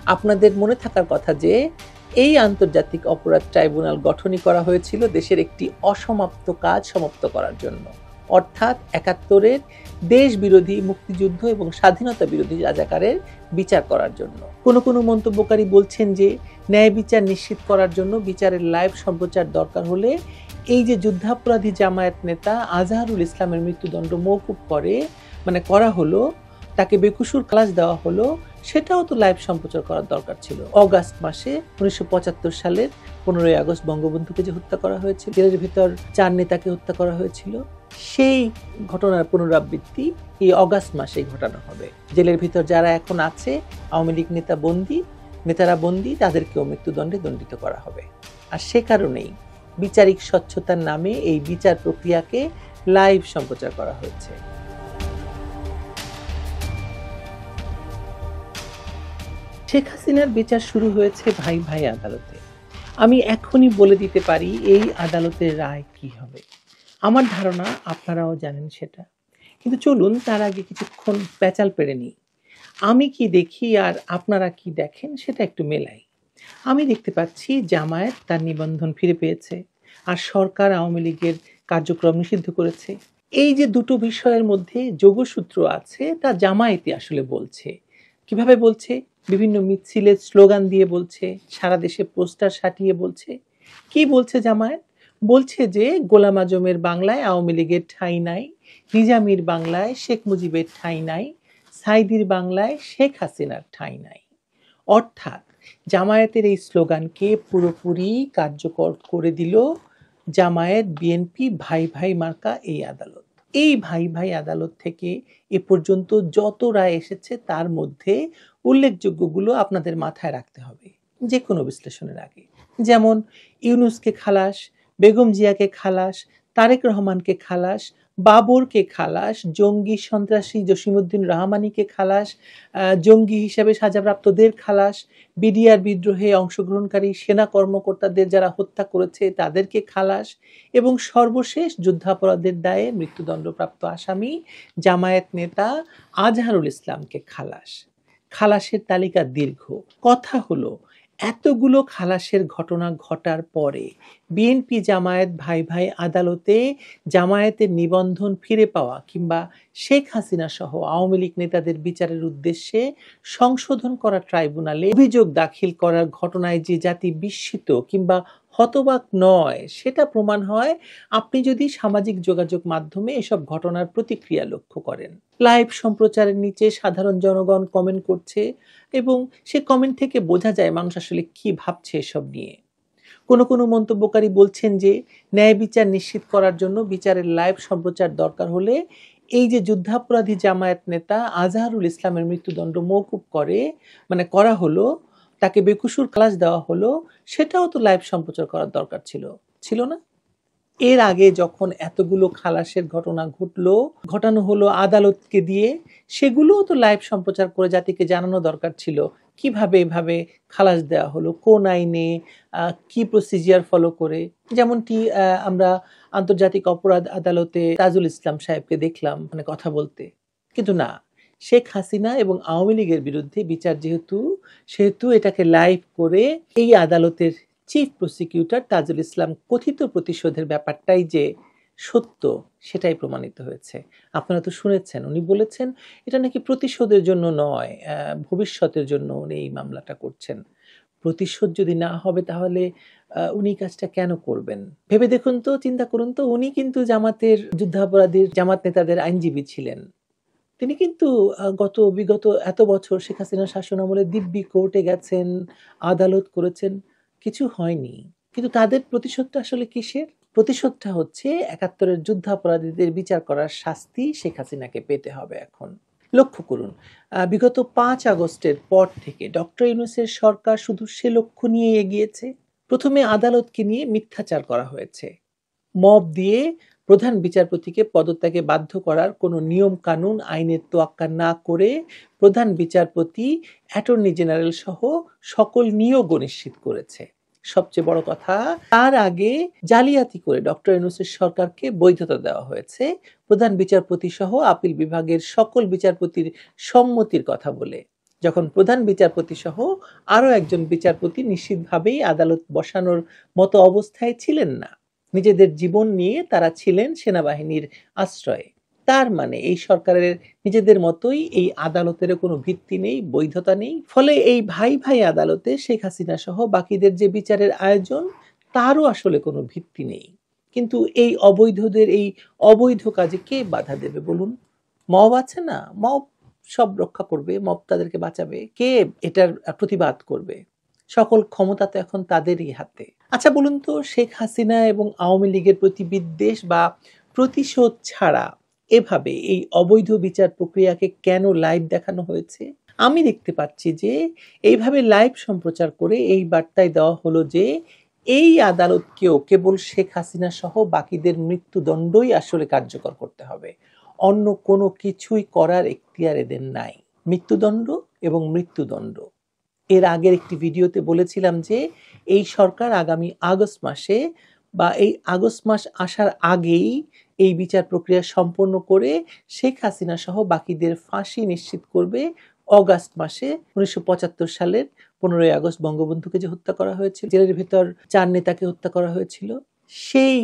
আপনাদের মনে থাকার কথা যে এই আন্তর্জাতিক অপরাধ ট্রাইব্যুনাল গঠনই করা হয়েছিল দেশের একটি অসমাপ্ত কাজ সমাপ্ত করার জন্য, অর্থাৎ ৭১-এর দেশ বিরোধী, মুক্তিযুদ্ধ এবং স্বাধীনতা বিরোধী রাজাকারের বিচার করার জন্য। কোনো মন্তব্যকারী বলছেন যে ন্যায় বিচার নিশ্চিত করার জন্য বিচারের লাইভ সম্প্রচার দরকার হলে এই যে যুদ্ধাপরাধী জামায়াত নেতা আজহারুল ইসলামের মৃত্যুদণ্ড মওকুফ করা হলো, তাকে বেকসুর খালাস দেওয়া হলো, সেটাও তো লাইভ সম্প্রচার করার দরকার ছিল। অগাস্ট মাসে ১৯৭৫ সালের ১৫ই আগস্ট বঙ্গবন্ধুকে যে হত্যা করা হয়েছিল, জেলের ভিতর ৪ নেতাকে হত্যা করা হয়েছিল, সেই ঘটনার পুনরাবৃত্তি এই অগাস্ট মাসেই ঘটানো হবে। জেলের ভিতর যারা এখন আছে, আওয়ামী লীগ নেতারা বন্দী, তাদেরকেও মৃত্যুদণ্ডে দণ্ডিত করা হবে। আর সে কারণেই বিচারিক স্বচ্ছতার নামে এই বিচার প্রক্রিয়াকে লাইভ সম্প্রচার করা হয়েছে। শেখ হাসিনার বিচার শুরু হয়েছে ভাই ভাই আদালতে। আমি এখনই বলে দিতে পারি এই আদালতের রায় কি হবে। আমার ধারণা আপনারাও জানেন সেটা, কিন্তু চলুন তার আগে কিছুক্ষণ প্যাচাল পেরে নিই। আমি কি দেখি আর আপনারা কি দেখেন সেটা একটু মেলাই। আমি দেখতে পাচ্ছি জামায়াত তার নিবন্ধন ফিরে পেয়েছে, আর সরকার আওয়ামী লীগের কার্যক্রম নিষিদ্ধ করেছে। এই যে দুটো বিষয়ের মধ্যে যোগসূত্র আছে, তা জামায়াতই আসলে বলছে। কিভাবে বলছে? বিভিন্ন মিছিলের স্লোগান দিয়ে বলছে, সারা দেশে পোস্টার সাটিয়ে বলছে। কি বলছে জামায়াত? বলছে যে গোলাম আজমের বাংলায় আওয়ামী লীগের ঠাঁই নাই, নিজামীর বাংলায় শেখ মুজিবের ঠাঁই নাই, সাইদির বাংলায় শেখ হাসিনার ঠাঁই নাই। অর্থাৎ জামায়াতের এই স্লোগানকে পুরোপুরি কার্যকর করে দিল জামায়াত বিএনপি ভাই ভাই মার্কা এই আদালত। এই ভাই ভাই আদালত থেকে এ পর্যন্ত যত রায় এসেছে তার মধ্যে উল্লেখযোগ্যগুলো আপনাদের মাথায় রাখতে হবে যে কোনো বিশ্লেষণের আগে। যেমন ইউনূসকে খালাস, বেগম জিয়াকে খালাস, তারেক রহমানকে খালাস, বাবরকে খালাস, জঙ্গি সন্ত্রাসী জসিমউদ্দিন রহমানীকে খালাস, জঙ্গি হিসেবে সাজাপ্রাপ্তদের খালাস, বিডিআর বিদ্রোহে অংশগ্রহণকারী সেনা কর্মকর্তাদের যারা হত্যা করেছে তাদেরকে খালাস, এবং সর্বশেষ যুদ্ধাপরাধের দায়ে মৃত্যুদণ্ডপ্রাপ্ত আসামি জামায়াত নেতা আজহারুল ইসলামকে খালাস। খালাসের তালিকা দীর্ঘ। কথা হলো, এতগুলো খালাসের ঘটনা ঘটার পরে বিএনপি জামায়াত ভাই ভাই আদালতে জামায়াতের নিবন্ধন ফিরে পাওয়া কিংবা শেখ হাসিনা সহ আওয়ামী লীগ নেতাদের বিচারের উদ্দেশ্যে সংশোধন করা ট্রাইব্যুনালে অভিযোগ দাখিল করার ঘটনায় যে জাতি বিস্মিত কিংবা হতবাক নয়, সেটা প্রমাণ হয় আপনি যদি সামাজিক যোগাযোগ মাধ্যমে এসব ঘটনার প্রতিক্রিয়া লক্ষ্য করেন। লাইভ সম্প্রচারের নিচে সাধারণ জনগণ কমেন্ট করছে, এবং সে কমেন্ট থেকে বোঝা যায় মানুষ আসলে কি ভাবছে এসব নিয়ে। কোনো মন্তব্যকারী বলছেন যে ন্যায় বিচার নিশ্চিত করার জন্য বিচারের লাইভ সম্প্রচার দরকার হলে এই যে যুদ্ধাপরাধী জামায়াত নেতা আজহারুল ইসলামের মৃত্যুদণ্ড মওকুফ করা হলো, তাকে বেকসুর খালাস দেওয়া হলো, সেটাও তো লাইভ সম্প্রচার করার দরকার ছিল না? এর আগে যখন এতগুলো খালাসের ঘটনা ঘটানো হলো আদালতকে দিয়ে, সেগুলোও তো লাইভ সম্প্রচার করে জাতিকে জানানো দরকার ছিল কিভাবে এভাবে খালাস দেওয়া হলো, কোন আইনে, কি প্রসিজিয়ার ফলো করে। যেমনটি আমরা আন্তর্জাতিক অপরাধ আদালতে তাজুল ইসলাম সাহেবকে দেখলাম কথা বলতে। কিন্তু না, শেখ হাসিনা এবং আওয়ামী লীগের বিরুদ্ধে বিচার সেহেতু এটাকে লাইভ করে এই আদালতের চিফ প্রসিকিউটর তাজুল ইসলাম কথিত প্রতিশোধের ব্যাপারটাই যে সত্য সেটাই প্রমাণিত হয়েছে। আপনারা তো শুনেছেন, উনি বলেছেন এটা নাকি প্রতিশোধের জন্য নয়, ভবিষ্যতের জন্য উনি এই মামলাটা করছেন। প্রতিশোধ যদি না হবে তাহলে উনি কাজটা কেন করবেন? ভেবে দেখুন তো, চিন্তা করুন তো, উনি কিন্তু জামাত নেতাদের আইনজীবী ছিলেন। তিনি কিন্তু বিগত এত বছর শেখ হাসিনার শাসন আমলে দিব্যি কোর্টে গেছেন, আদালত করেছেন, কিছু হয়নি। কিন্তু তাদের প্রতিশোধটা আসলে কিসের? প্রতিশোধটা হচ্ছে ৭১-এর যুদ্ধাপরাধীদের বিচার করার শাস্তি শেখ হাসিনাকে পেতে হবে এখন। লক্ষ্য করুন, বিগত ৫ আগস্টের পর থেকে ডক্টর ইউনূসের সরকার শুধু সে লক্ষ্য নিয়ে এগিয়েছে। প্রথমে আদালতকে নিয়ে মিথ্যাচার করা হয়েছে। মব দিয়ে প্রধান বিচারপতিকে পদত্যাগে বাধ্য করার কোনো নিয়ম কানুন আইনের তোয়াক্কা না করে প্রধান বিচারপতি, অ্যাটর্নি জেনারেল সহ সকল নিয়োগও নিশ্চিত করেছে। সবচেয়ে বড় কথা, তার আগে জালিয়াতি করে ডক্টর ইউনূসের সরকারকে বৈধতা দেওয়া হয়েছে প্রধান বিচারপতি সহ আপিল বিভাগের সকল বিচারপতির সম্মতির কথা বলে। যখন প্রধান বিচারপতি সহ আরও একজন বিচারপতি নিশ্চিতভাবেই আদালত বসানোর মতো অবস্থায় ছিলেন না। নিজেদের জীবন নিয়ে তারা ছিলেন সেনাবাহিনীর আশ্রয়ে। তার মানে এই সরকারের নিজেদের মতোই এই আদালতের কোনো ভিত্তি নেই, বৈধতা নেই। ফলে এই ভাই ভাই আদালতে শেখ হাসিনা সহ বাকিদের যে বিচারের আয়োজন, তারও আসলে কোনো ভিত্তি নেই। কিন্তু এই অবৈধদের এই অবৈধ কাজে কে বাধা দেবে বলুন? মব আছে না, মব সব রক্ষা করবে, মব তাদেরকে বাঁচাবে। কে এটার প্রতিবাদ করবে? সকল ক্ষমতা তো এখন তাদেরই হাতে। আচ্ছা বলুন তো, শেখ হাসিনা এবং আওয়ামী লীগের প্রতি বিদ্বেষ বা প্রতিশোধ ছাড়া এভাবে এই অবৈধ বিচার প্রক্রিয়াকে কেন লাইভ দেখানো হয়েছে? আমি দেখতে পাচ্ছি যে এইভাবে লাইভ সম্প্রচার করে এই বার্তায় দেওয়া হলো যে এই আদালতকেও কেবল শেখ হাসিনা সহ বাকিদের মৃত্যুদণ্ডই আসলে কার্যকর করতে হবে, অন্য কোনো কিছুই করার এখতিয়ার এদের নাই। মৃত্যুদণ্ড এবং মৃত্যুদণ্ড। এর আগের একটি ভিডিওতে বলেছিলাম যে এই সরকার আগামী আগস্ট মাসে বা এই আগস্ট মাস আসার আগেই এই বিচার প্রক্রিয়া সম্পন্ন করে শেখ হাসিনা সহ বাকিদের ফাঁসি নিশ্চিত করবে। অগাস্ট মাসে 1975 সালের 15ই আগস্ট বঙ্গবন্ধুকে যে হত্যা করা হয়েছিল, জেলের ভিতর 4 নেতাকে হত্যা করা হয়েছিল, সেই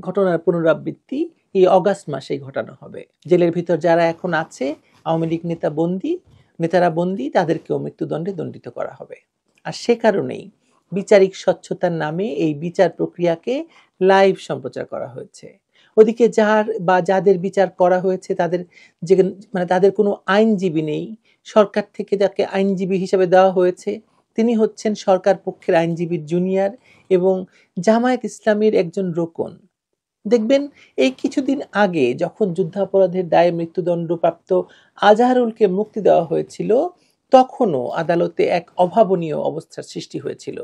ঘটনার পুনরাবৃত্তি এই অগাস্ট মাসেই ঘটানো হবে। জেলের ভিতর যারা এখন আছে, আওয়ামী লীগ নেতারা বন্দী, তাদেরকেও মৃত্যুদণ্ডে দণ্ডিত করা হবে। আর সে কারণেই বিচারিক স্বচ্ছতার নামে এই বিচার প্রক্রিয়াকে লাইভ সম্প্রচার করা হয়েছে। ওদিকে যাদের বিচার করা হয়েছে তাদের কোনো আইনজীবী নেই। সরকার থেকে যাকে আইনজীবী হিসেবে দেওয়া হয়েছে তিনি হচ্ছেন সরকার পক্ষের আইনজীবীর জুনিয়র এবং জামায়াত ইসলামীর একজন রোকন। দেখবেন এই কিছুদিন আগে যখন যুদ্ধাপরাধের দায়ে মৃত্যুদণ্ডপ্রাপ্ত আজহারুলকে মুক্তি দেওয়া হয়েছিল, তখনও আদালতে এক অভাবনীয় অবস্থার সৃষ্টি হয়েছিল।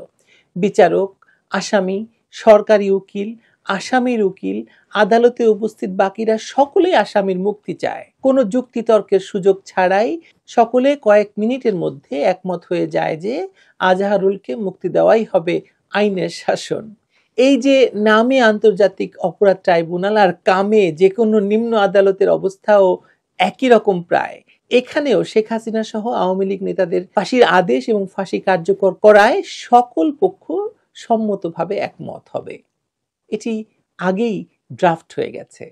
বিচারক, আসামি, সরকারি উকিল, আসামির উকিল, আদালতে উপস্থিত বাকিরা সকলেই আসামির মুক্তি চায়। কোনো যুক্তিতর্কের সুযোগ ছাড়াই সকলে কয়েক মিনিটের মধ্যে একমত হয়ে যায় যে আজহারুলকে মুক্তি দেওয়াই হবে আইনের শাসন। এই যে নামে আন্তর্জাতিক অপরাধ ট্রাইব্যুনাল আর কামে যে কোনো নিম্ন আদালতের অবস্থাও একই রকম প্রায়, এখানেও শেখ হাসিনা সহ আওয়ামী লীগ নেতাদের ফাঁসির আদেশ এবং ফাঁসি কার্যকর করায় সকল পক্ষ সম্মতভাবে একমত হবে। এটি আগেই ড্রাফট হয়ে গেছে,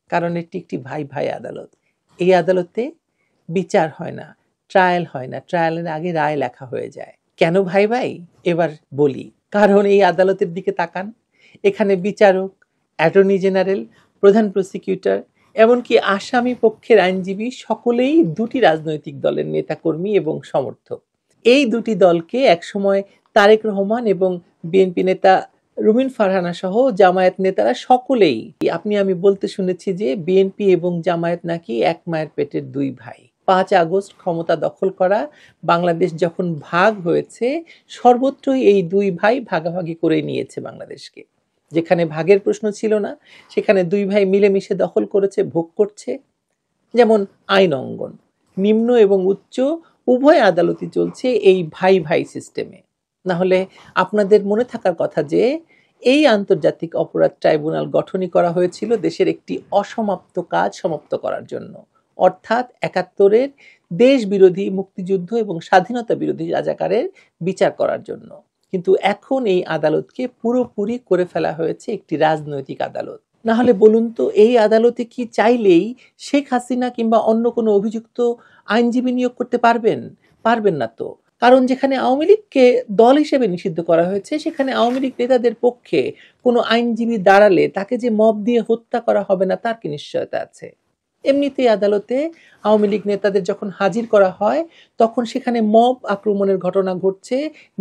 কারণ এটি একটি ভাই ভাই আদালত। এই আদালতে বিচার হয় না, ট্রায়াল হয় না, ট্রায়ালের আগে রায় লেখা হয়ে যায়। কেন ভাই ভাই? এবার বলি। কারণ এই আদালতের দিকে তাকান, এখানে বিচারক, অ্যাটর্নি জেনারেল, প্রধান প্রসিকিউটর, এমনকি আসামি পক্ষের আইনজীবী সকলেই দুটি রাজনৈতিক দলের নেতাকর্মী এবং সমর্থক। এই দুটি দলকে একসময় তারেক রহমান এবং বিএনপি নেতা রুমিন ফারহানা সহ জামায়াত নেতারা সকলেই, আমি বলতে শুনেছি যে বিএনপি এবং জামায়াত নাকি এক মায়ের পেটের দুই ভাই। 5 আগস্ট ক্ষমতা দখল করা বাংলাদেশ যখন ভাগ হয়েছে, সর্বত্রই এই দুই ভাই ভাগাভাগি করে নিয়েছে বাংলাদেশকে। যেখানে ভাগের প্রশ্ন ছিল না, সেখানে দুই ভাই মিলেমিশে দখল করেছে, ভোগ করছে। যেমন আইন অঙ্গন, নিম্ন এবং উচ্চ উভয় আদালতই চলছে এই ভাই ভাই সিস্টেমে। না হলে আপনাদের মনে থাকার কথা যে এই আন্তর্জাতিক অপরাধ ট্রাইব্যুনাল গঠনই করা হয়েছিল দেশের একটি অসমাপ্ত কাজ সমাপ্ত করার জন্য, অর্থাৎ 71-এর দেশ বিরোধী, মুক্তিযুদ্ধ এবং স্বাধীনতা বিরোধী রাজাকারের বিচার করার জন্য। কিন্তু এখন এই আদালতকে পুরোপুরি করে ফেলা হয়েছে একটি রাজনৈতিক আদালত। না হলে বলুন তো, এই আদালতে কি চাইলেই শেখ হাসিনা কিংবা অন্য কোনো অভিযুক্ত আইনজীবী নিয়োগ করতে পারবেন না তো। কারণ যেখানে আওয়ামী লীগকে দল হিসেবে নিষিদ্ধ করা হয়েছে, সেখানে আওয়ামী লীগ নেতাদের পক্ষে কোনো আইনজীবী দাঁড়ালে তাকে যে মব দিয়ে হত্যা করা হবে না তার কি নিশ্চয়তা আছে? এমনিতেই আদালতে আওয়ামী লীগ নেতাদের যখন হাজির করা হয় তখন সেখানে মব আক্রমণের ঘটনা ঘটছে,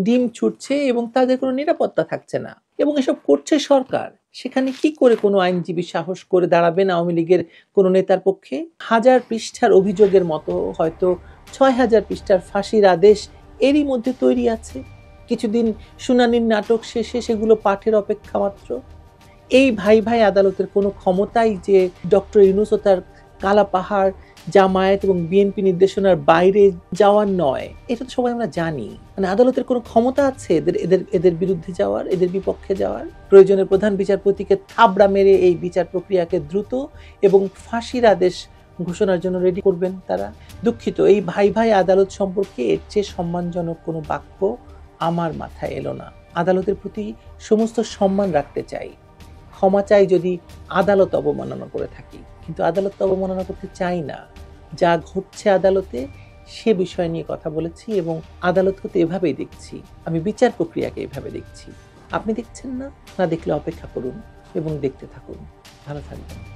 ডিম ছুটছে এবং তাদের কোনো নিরাপত্তা থাকছে না, এবং এসব করছে সরকার। সেখানে কি করে কোনো আইনজীবী সাহস করে দাঁড়াবেন আওয়ামী লীগের কোনো নেতার পক্ষে? 1000 পৃষ্ঠার অভিযোগের মতো হয়তো 6000 পৃষ্ঠার ফাঁসির আদেশ এরই মধ্যে তৈরি আছে। কিছুদিন শুনানির নাটক শেষে সেগুলো পাঠের অপেক্ষা মাত্র। এই ভাই ভাই আদালতের কোনো ক্ষমতাই যে ডক্টর ইউনূস ও তার কালা পাহাড়, জামায়াত এবং বিএনপি নির্দেশনার বাইরে যাওয়ার নয়, এটা তো সবাই আমরা জানি। মানে আদালতের কোনো ক্ষমতা আছে এদের বিরুদ্ধে যাওয়ার, এদের বিপক্ষে যাওয়ার? প্রয়োজনে প্রধান বিচারপতিকে থাবড়া মেরে এই বিচার প্রক্রিয়াকে দ্রুত এবং ফাঁসির আদেশ ঘোষণার জন্য রেডি করবেন তারা। দুঃখিত, এই ভাই ভাই আদালত সম্পর্কে এর চেয়ে সম্মানজনক কোনো বাক্য আমার মাথায় এলো না। আদালতের প্রতি সমস্ত সম্মান রাখতে চাই, ক্ষমা চাই যদি আদালত অবমাননা করে থাকি, কিন্তু আদালত অবমাননা করতে চাই না। যা ঘটছে আদালতে সে বিষয় নিয়ে কথা বলেছি এবং আদালতকে তো এভাবেই দেখছি, আমি বিচার প্রক্রিয়াকে এভাবে দেখছি। আপনি দেখছেন না? না দেখলে অপেক্ষা করুন এবং দেখতে থাকুন। ভালো থাকবেন।